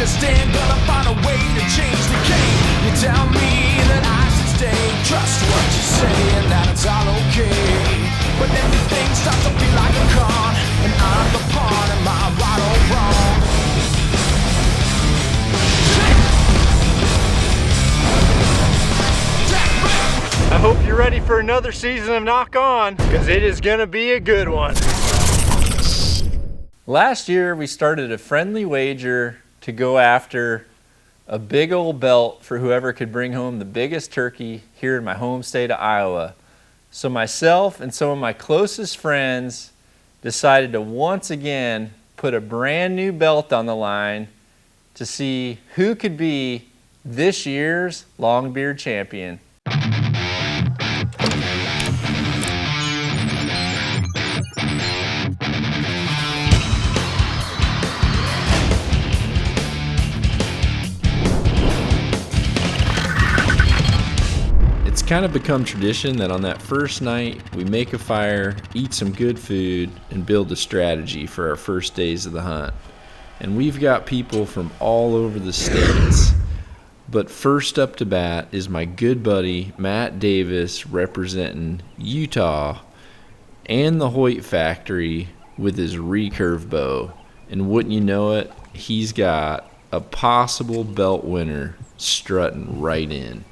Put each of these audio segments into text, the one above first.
Stand, gonna find a way to change the game. You tell me that I should stay, trust what you say, and that it's all okay. But everything starts to feel like a con, and I'm the pawn. Am I right or wrong? I hope you're ready for another season of Nock On, because it is gonna be a good one. Last year we started a friendly wager to go after a big old belt for whoever could bring home the biggest turkey here in my home state of Iowa. So myself and some of my closest friends decided to once again put a brand new belt on the line to see who could be this year's Longbeard champion. It's kind of become tradition that on that first night we make a fire, eat some good food, and build a strategy for our first days of the hunt. And we've got people from all over the states. But first up to bat is my good buddy Matt Davis representing Utah and the Hoyt factory with his recurve bow. And wouldn't you know it, he's got a possible belt winner strutting right in.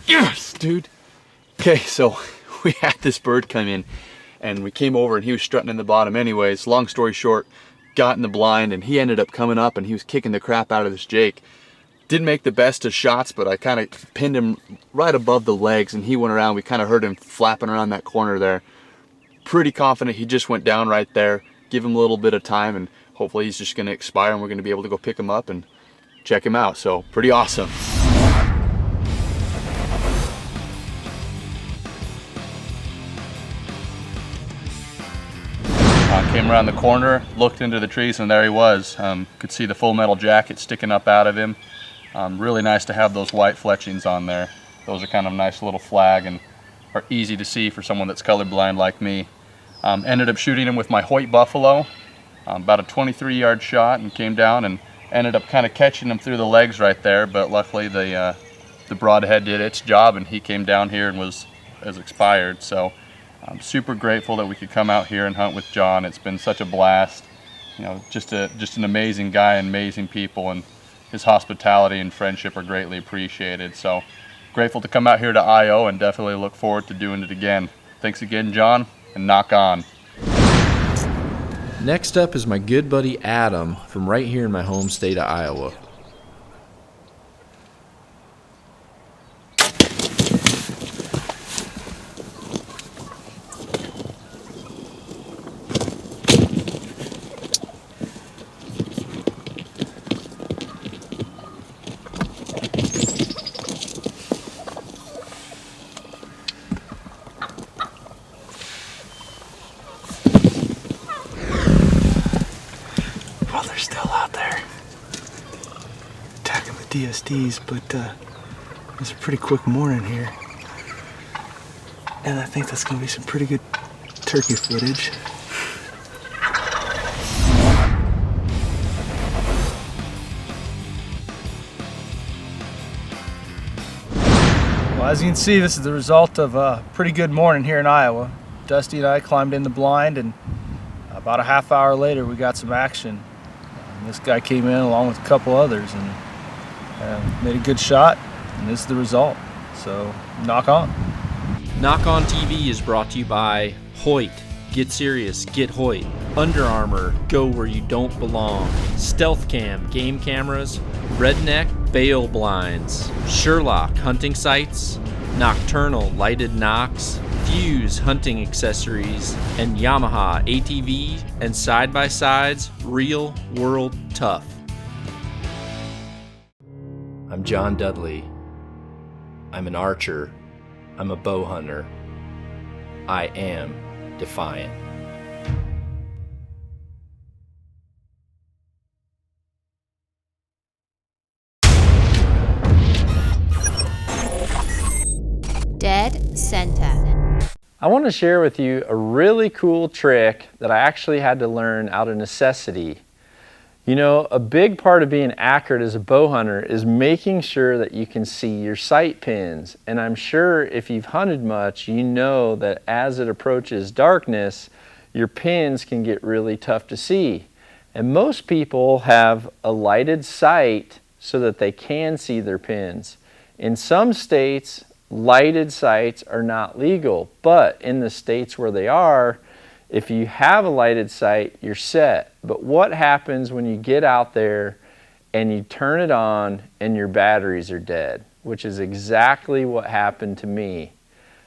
Yes, dude. Okay, so we had this bird come in and we came over and he was strutting in the bottom anyways. Long story short, got in the blind and he ended up coming up and he was kicking the crap out of this Jake. Didn't make the best of shots, but I kind of pinned him right above the legs and he went around. We kind of heard him flapping around that corner there. Pretty confident he just went down right there. Give him a little bit of time and hopefully he's just going to expire and we're going to be able to go pick him up and check him out. So pretty awesome. Came around the corner, looked into the trees, and there he was. Could see the full metal jacket sticking up out of him. Really nice to have those white fletchings on there. Those are kind of a nice little flag and are easy to see for someone that's colorblind like me. Ended up shooting him with my Hoyt Buffalo, about a 23-yard shot, and came down and ended up kind of catching him through the legs right there. But luckily the broadhead did its job, and he came down here and was expired. So I'm super grateful that we could come out here and hunt with John. It's been such a blast. You know, just an amazing guy and amazing people, and his hospitality and friendship are greatly appreciated. So grateful to come out here to IO and definitely look forward to doing it again. Thanks again, John, and Nock On. Next up is my good buddy Adam from right here in my home state of Iowa. They're still out there attacking the DSDs, but it was a pretty quick morning here, and I think that's going to be some pretty good turkey footage. Well, as you can see, this is the result of a pretty good morning here in Iowa. Dusty and I climbed in the blind, and about a half hour later we got some action. This guy came in along with a couple others and made a good shot, and this is the result. So, knock on. Nock On TV is brought to you by Hoyt. Get serious, get Hoyt. Under Armour, go where you don't belong. Stealth Cam, game cameras. Redneck, bail blinds. Sure-Loc, hunting sites. Nocturnal, lighted knocks. Fuse, hunting accessories. And Yamaha, ATV and side-by-sides, real world tough. I'm John Dudley. I'm an archer. I'm a bow hunter. I am defiant. Dead center. I want to share with you a really cool trick that I actually had to learn out of necessity. You know, a big part of being accurate as a bow hunter is making sure that you can see your sight pins. And I'm sure if you've hunted much, you know that as it approaches darkness, your pins can get really tough to see. And most people have a lighted sight so that they can see their pins. In some states, lighted sights are not legal, but in the states where they are, if you have a lighted sight, you're set. But what happens when you get out there and you turn it on and your batteries are dead? Which is exactly what happened to me.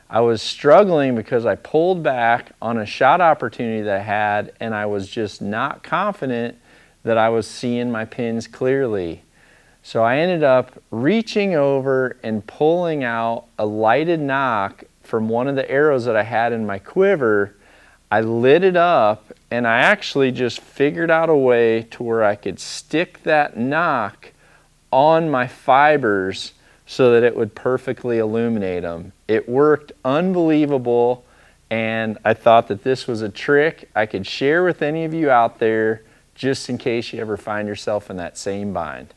I was struggling because I pulled back on a shot opportunity that I had, and I was just not confident that I was seeing my pins clearly. So I ended up reaching over and pulling out a lighted nock from one of the arrows that I had in my quiver. I lit it up, and I actually just figured out a way to where I could stick that nock on my fibers so that it would perfectly illuminate them. It worked unbelievable, and I thought that this was a trick I could share with any of you out there just in case you ever find yourself in that same bind.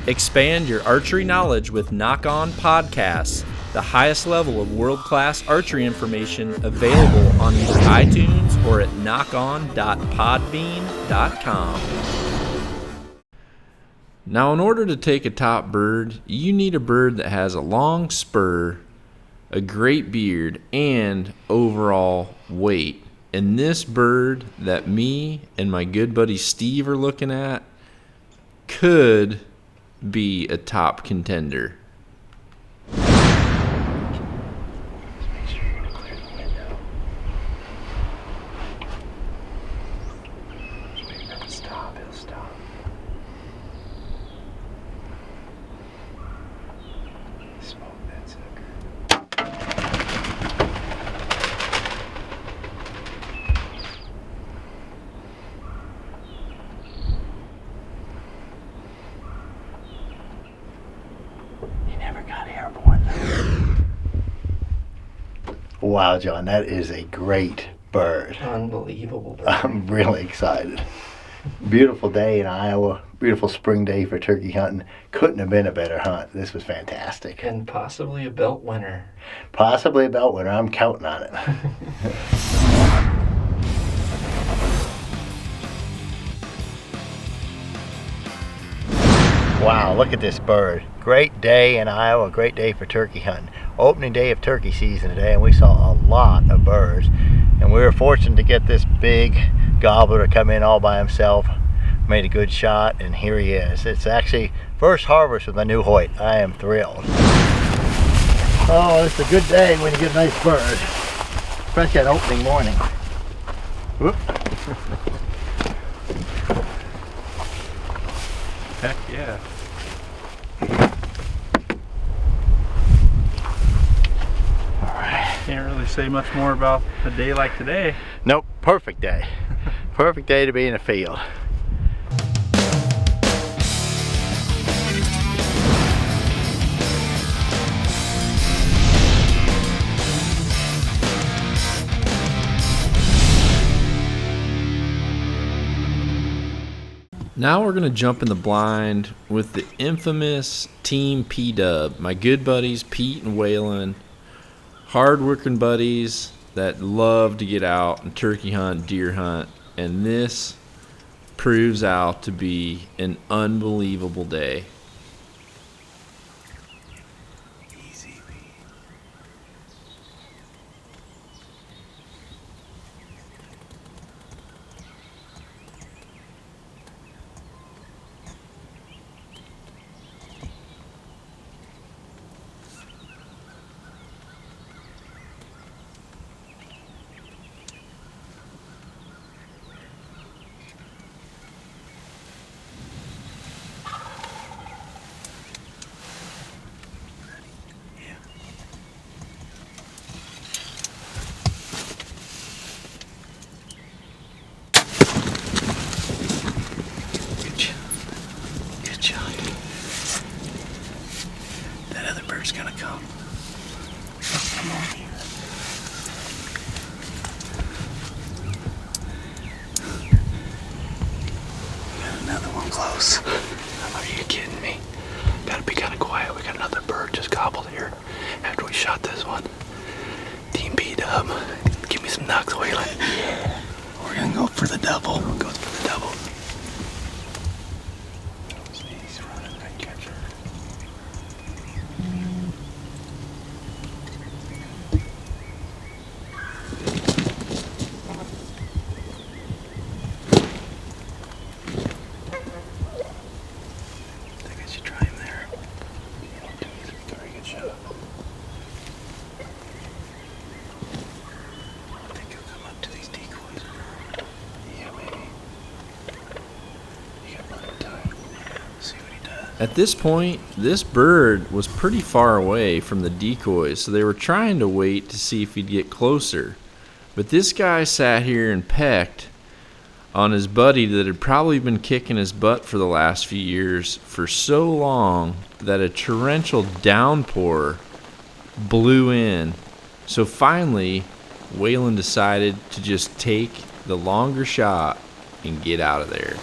Expand your archery knowledge with Nock On Podcasts, the highest level of world-class archery information available on either iTunes or at knockon.podbean.com. Now, in order to take a top bird, you need a bird that has a long spur, a great beard, and overall weight. And this bird that me and my good buddy Steve are looking at could be a top contender. Wow, John, that is a great bird. Unbelievable bird. I'm really excited. Beautiful day in Iowa. Beautiful spring day for turkey hunting. Couldn't have been a better hunt. This was fantastic. And possibly a belt winner. Possibly a belt winner. I'm counting on it. Wow, look at this bird. Great day in Iowa, great day for turkey hunting. Opening day of turkey season today, and we saw a lot of birds. And we were fortunate to get this big gobbler to come in all by himself. Made a good shot, and here he is. It's actually first harvest with my new Hoyt. I am thrilled. Oh, it's a good day when you get a nice bird. Especially on opening morning. Whoop. Heck yeah. Can't really say much more about a day like today. Nope, perfect day. Perfect day to be in the field. Now we're going to jump in the blind with the infamous Team P-Dub, my good buddies Pete and Waylon. Hard-working buddies that love to get out and turkey hunt, deer hunt, and this proves out to be an unbelievable day. bird's gonna come. Come on here. Got another one close. Are you kidding me? Gotta be kind of quiet. We got another bird just gobbled here after we shot this one. Team B-Dub. Give me some knocks, Waylon. Yeah. We're gonna go for the double. Goes for the double. He's running right catcher. I think I should try him there. He's a very good shot. I think he'll come up to these decoys. Yeah, maybe. You got plenty of time. See what he does. At this point, this bird was pretty far away from the decoys, so they were trying to wait to see if he'd get closer. But this guy sat here and pecked on his buddy that had probably been kicking his butt for the last few years for so long that a torrential downpour blew in. So finally, Waylon decided to just take the longer shot and get out of there.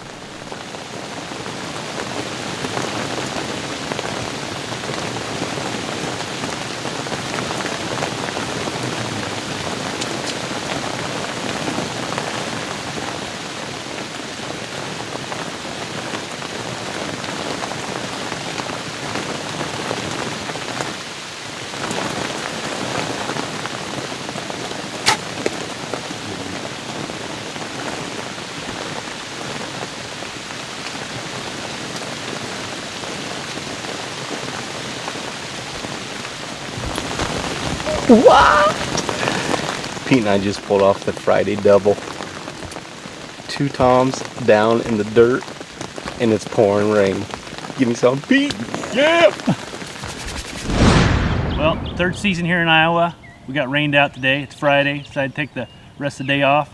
Pete and I just pulled off the Friday double. 2 toms down in the dirt, and it's pouring rain. Give me some, Pete. Yeah. Well, 3rd season here in Iowa. We got rained out today. It's Friday. Decided to take the rest of the day off.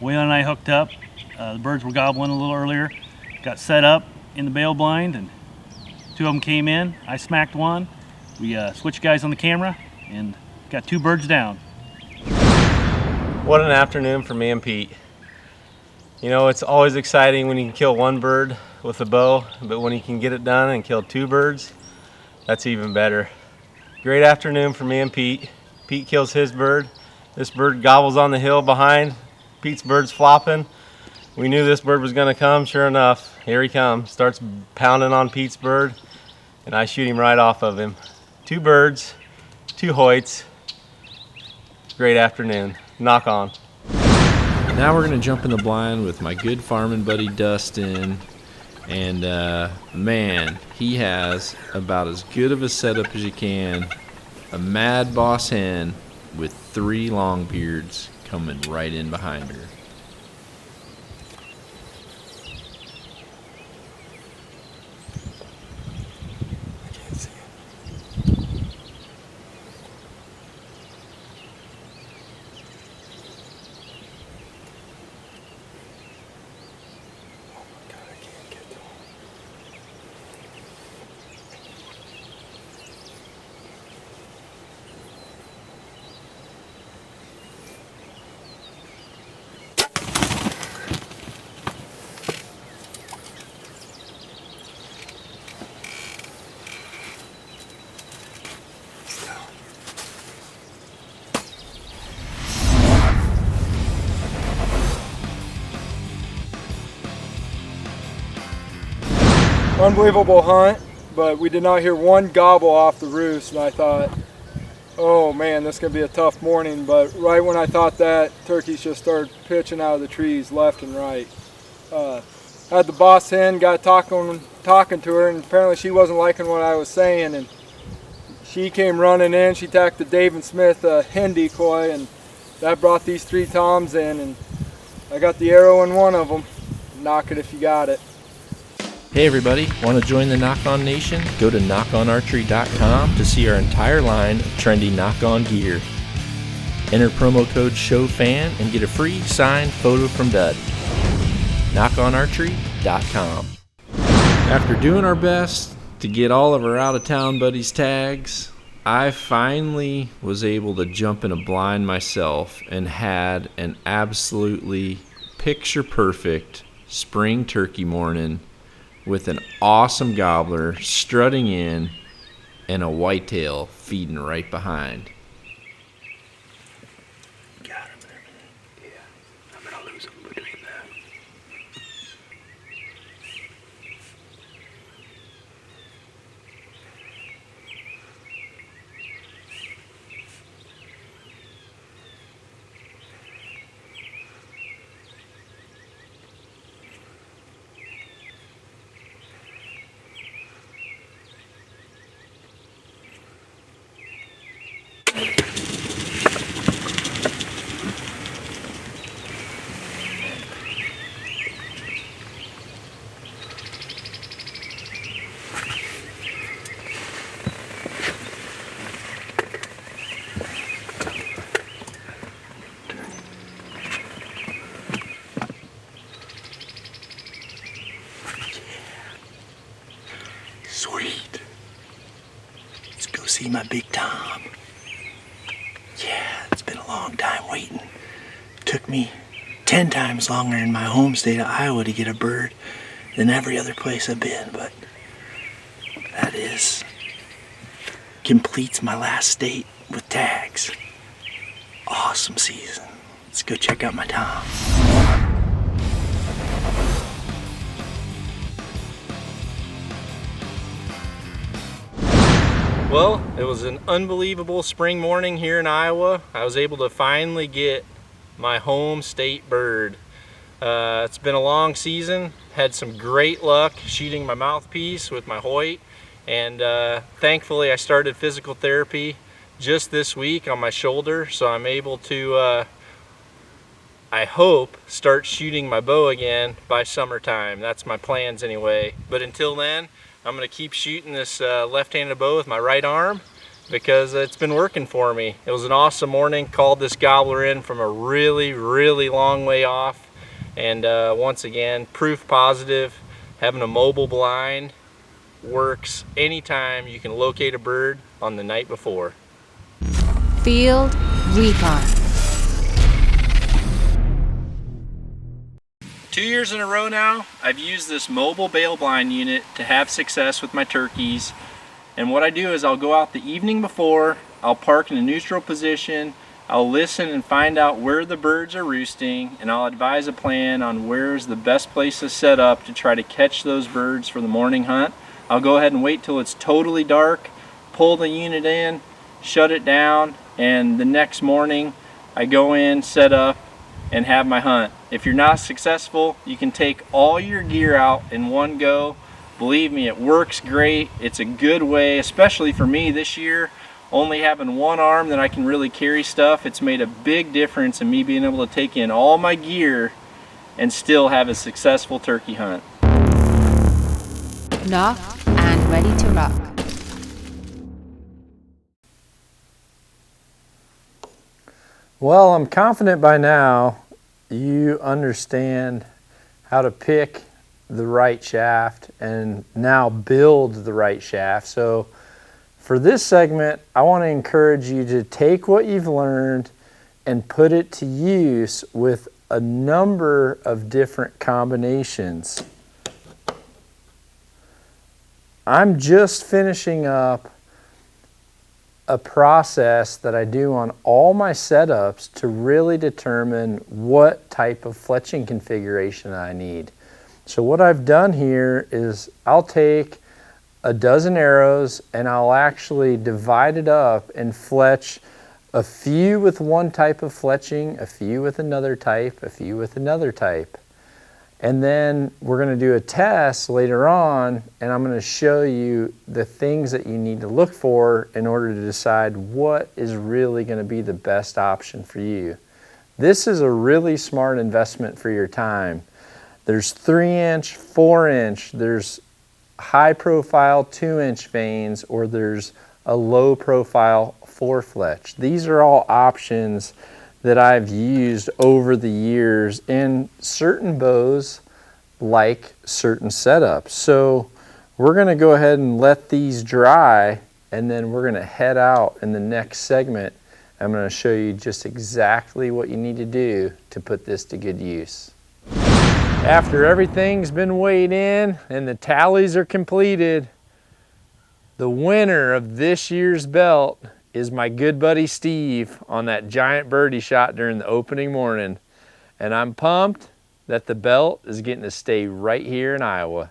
Waylon and I hooked up. The birds were gobbling a little earlier. Got set up in the bail blind, and 2 of them came in. I smacked one. We switched guys on the camera and got 2 birds down. What an afternoon for me and Pete. You know, it's always exciting when you can kill 1 bird with a bow, but when you can get it done and kill 2 birds, that's even better. Great afternoon for me and Pete. Pete kills his bird. This bird gobbles on the hill behind. Pete's bird's flopping. We knew this bird was gonna come. Sure enough, here he comes. Starts pounding on Pete's bird, and I shoot him right off of him. 2 birds, 2 hoits. Great afternoon. Knock on. Now we're going to jump in the blind with my good farming buddy Dustin. And man, he has about as good of a setup as you can. A mad boss hen with 3 long beards coming right in behind her. Unbelievable hunt, but we did not hear 1 gobble off the roost, and I thought, oh man, this is going to be a tough morning. But right when I thought that, turkeys just started pitching out of the trees left and right. Had the boss hen, got talking to her, and apparently she wasn't liking what I was saying, and she came running in. She tacked the Dave & Smith hen decoy, and that brought these 3 toms in, and I got the arrow in one of them. Knock it if you got it. Hey everybody, want to join the Nock On Nation? Go to knockonarchery.com to see our entire line of trendy Nock On gear. Enter promo code SHOWFAN and get a free signed photo from Dud. knockonarchery.com. After doing our best to get all of our out-of-town buddies' tags, I finally was able to jump in a blind myself and had an absolutely picture perfect spring turkey morning with an awesome gobbler strutting in and a whitetail feeding right behind. Got him there. Yeah, I'm gonna lose him between that. Sweet. Let's go see my big Tom. Yeah, it's been a long time waiting. Took me 10 times longer in my home state of Iowa to get a bird than every other place I've been, but that is completes my last state with tags. Awesome season. Let's go check out my Tom. Well, it was an unbelievable spring morning here in Iowa. I was able to finally get my home state bird. It's been a long season. Had some great luck shooting my mouthpiece with my Hoyt, and thankfully I started physical therapy just this week on my shoulder, so I'm able to, I hope, start shooting my bow again by summertime. That's my plans anyway. But until then, I'm gonna keep shooting this left-handed bow with my right arm because it's been working for me. It was an awesome morning. Called this gobbler in from a really, really long way off. And once again, proof positive, having a mobile blind works anytime you can locate a bird on the night before. Field Recon. 2 years in a row now, I've used this mobile bail blind unit to have success with my turkeys. And what I do is I'll go out the evening before, I'll park in a neutral position, I'll listen and find out where the birds are roosting, and I'll advise a plan on where's the best place to set up to try to catch those birds for the morning hunt. I'll go ahead and wait till it's totally dark, pull the unit in, shut it down, and the next morning I go in, set up, and have my hunt. If you're not successful, you can take all your gear out in one go. Believe me, it works great. It's a good way, especially for me this year, only having one arm that I can really carry stuff. It's made a big difference in me being able to take in all my gear and still have a successful turkey hunt. Nock and ready to rock. Well, I'm confident by now you understand how to pick the right shaft and now build the right shaft. So for this segment, I want to encourage you to take what you've learned and put it to use with a number of different combinations. I'm just finishing up a process that I do on all my setups to really determine what type of fletching configuration I need. So what I've done here is I'll take a dozen arrows and I'll actually divide it up and fletch a few with one type of fletching, a few with another type, a few with another type. And then we're going to do a test later on, and I'm going to show you the things that you need to look for in order to decide what is really going to be the best option for you. This is a really smart investment for your time. There's 3-inch, 4-inch, there's high profile 2-inch vanes, or there's a low profile 4-fletch. These are all options that I've used over the years in certain bows like certain setups. So we're going to go ahead and let these dry and then we're gonna head out in the next segment. I'm gonna show you just exactly what you need to do to put this to good use. After everything's been weighed in and the tallies are completed, the winner of this year's belt is my good buddy Steve on that giant bird he shot during the opening morning. And I'm pumped that the belt is getting to stay right here in Iowa.